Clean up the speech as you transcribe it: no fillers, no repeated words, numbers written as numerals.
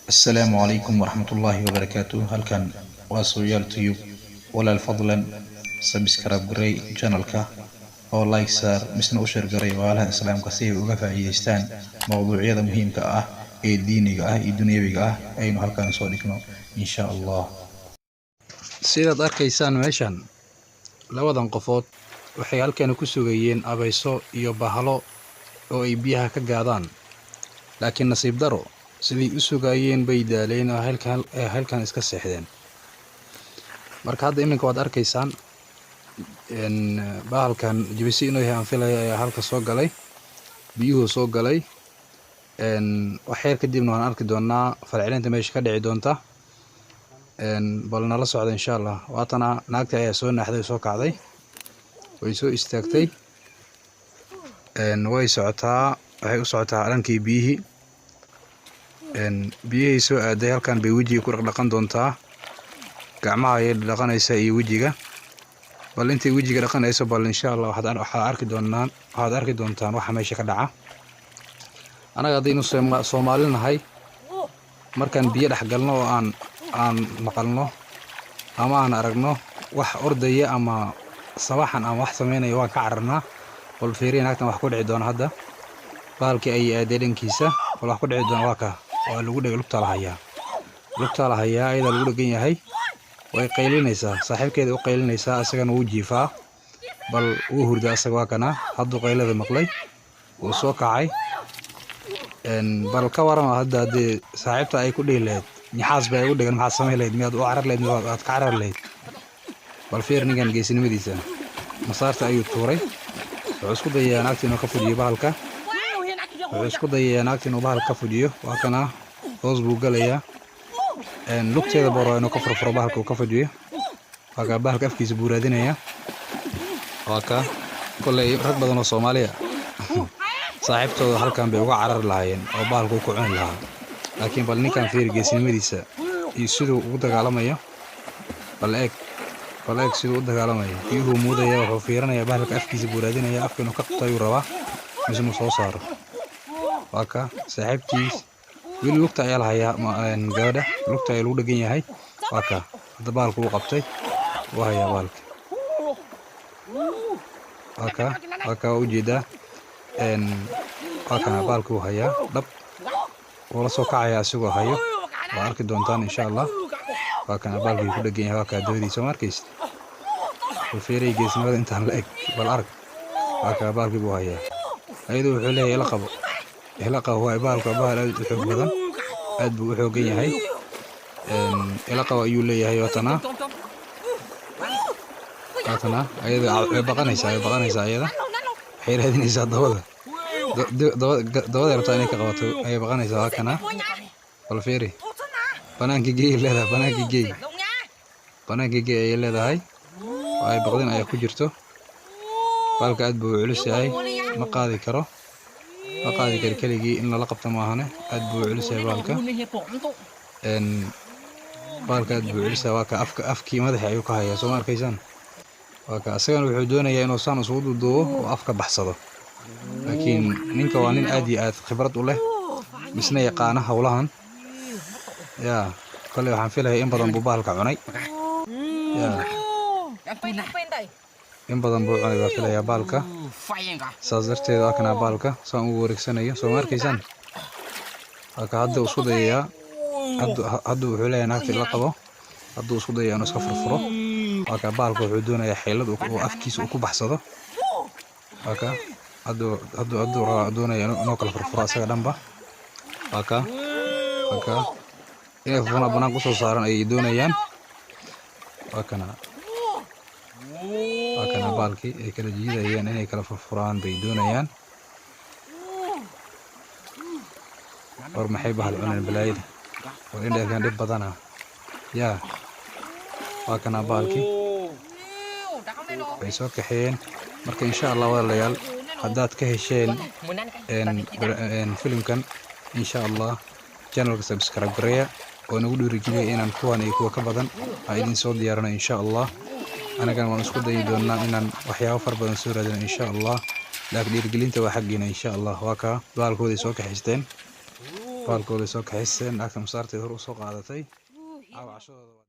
السلام عليكم ورحمة الله وبركاته. هل كان واسويال تيوب ولا الفضلا سبسكرايب جري channelka oo like saar misna u share garay walaalaha islaamka si ay uga faa'iideystaan mowduucyada muhiimka ah ee diiniga ah iyo dunyawiga ah aynu halkan soo dhigno insha Allah. sidaad arkaysaan meeshan labadan qofood waxay halkan ku sugayeen abayso iyo bahalo oo ay biyaha ka gaadaan, laakiin nasiib daro sidii u sugayeen bay daaleen oo halkan iska seexdeen. marka hadda iminka waad arkaysaan bahalkan jibisi inuu yahay aan filaya ayaa halka soo galay, biyuhu soo galay. wax yar kadibna waan arki doonaa falcelinta meesha ka dhici doonta. bal nala socda insha Allah. waatana naagta ayaa soo naaxday, soo kacday, way soo istaagtay, way socotaa, waxay u socotaa arankii biyihii. biyihii soo aaday halkan bay wejiga ku dhaqan doontaa, gacmaha ayay dhaqanaysaa iyo wejiga. bal intay wejiga dhaqanayso bal insha Allah waxaad arki doontaan waxa meesha ka dhaca. anaga haddaynu Soomaali nahay, markaan biyo dhex galno oo aan maqalno ama aan aragno wax ordaya ama sabaxan ama wax sameynaya waan ka cararnaa. bal fiiriin naagtan wax ku dhici doona hadda. bahalkii ay aaday dhankiisa, bal wax ku dhici doona waa ka waa lagu dhigay lugta la hayaa ayada lagu dhagan yahay. way qaylinaysaa, saaxiibkeeda u qaylinaysaa, asagana wuu jiifaa. bal wuu hurdaa asaga, waa kana hadduu qaylada maqlay wuu soo kacay. bal ka warama hadda haddii saaxiibta ay ku dhihi lahayd nixaas bay ugu dhigan, maxaad samayn lahayd? miyaad u carar lahayd? miyaad ka carar lahayd? bal fiir ninkan geesinimadiisa. masaarta ayuu tuuray, wuxuu isku dayayaa naagta inuu ka fujiyo bahalka. ka fujiyo. waa kana hoos buu galayaa. lugteeda baro inuu ka furfuro bahalka uu ka fujiyo. waa ka bahalka afkiisa buu raadinaya. waa ka kolley rag badan oo Soomaaliya saaxiibtooda halkan bay uga carar lahaayeen oo bahalka uu ku cuni lahaa. laakiin bal ninkan fiir geesinimadiisa iyo siduu ugu dagaalamayo. bal eeg siduu u dagaalamayo. biyuhu muudaya, wuxuu fiirinayaa bahalka afkiisa buu raadinaya. afka inuu ka qabto ayuu rabaa mise inuu soo saaro. waa ka saaxiibtiis weli lugta ayaa la hayaa, gabadha lugta ayaa lagu dhagan yahay. waa ka hadda bahalka uu qabtay, wuu hayaa bahalka. waa ka waa ujeedaa. waa kana bahalka uu hayaa, dhab wuu la soo kacaya asigoo hayo. waa arki doontaan insha Allah. waa kana bahalkii ku dhagan yahay. waa ka dabadiisa ma arkaysid. bal fiiray geesinimada intaan la eg, bal arag. waa ka bahalkii buu hayaa. ayadoo wuxuu leeyahay ila qabo. waa bahalka bahal aad u xoog badan, aad buu u xoogan yahay. ila qabo ayuu leeyahay. waatana ayada way baqanaysaa ayada. waxay raadinaysaa dabada rabtaa inay ka qabato ayay baqanaysaa. waa kana bal fiiri, banaankii geey ayay leedahay. ay baqdin ayaa ku jirto. bahalka aad buu u culus yahay, ma qaadi karo keligii in lala qabto maahane. aad buu u culus yahay bahalka. aad buu u culus yahay. waa ka afkii madaxa ayuu ka hayaa, soo ma arkaysaan. waa ka asagana wuxuu doonayaa inuu saan isugu duuduubo oo afka baxsado. laakiin ninka waa nin aad iyo aad khibrad u leh, misna yaqaana howlahan. yaa kolley waxaan filayaa in badan buu bahalka cunay. in badan buu cunay baa filayaa bahalka. saas darteed waa kana bahalka saan ugu wareegsanayo, soo ma arkaysaan. waa ka hadda isku dayayaa. hadda wuxuu leeyahay naagta ila qabo. hadduu isku dayayaa inuu iska furfuro. waa ka bahalka wuxuu doonayaa xeelad uu afkiisa uu ku baxsado. waa ka hadduu doonaya inuu kala furfuro asaga dhanba. waa ka inay furfurna banaanka usoo saaran ayay doonayaan. waa kana bahalkii ay kala jiidayaan inay kala furfuraan bay doonayaan. war maxay bahal cuneen balaayada. war indheerkan dhib badana. yaa waa kana bahalkii way soo kaxeeyeen. marka insha Allah walaalayaal, haddaad ka hesheen filimkan, insha Allah channelka subscribe gareeya oo nagu dhiirigeliya inaan kuwan iyo kuwa ka badan aan idin soo diyaarino insha Allah. anagana waan isku dayi doonaa inaan waxyaabo far badan soo raadino insha Allah. laakiin dhiirigelinta waa xaggiina insha Allah. waa ka bahalkooday soo kaxaysteen. baalkooda soo kaxiseen laakiin masaartay hor u soo qaadatay cashadooda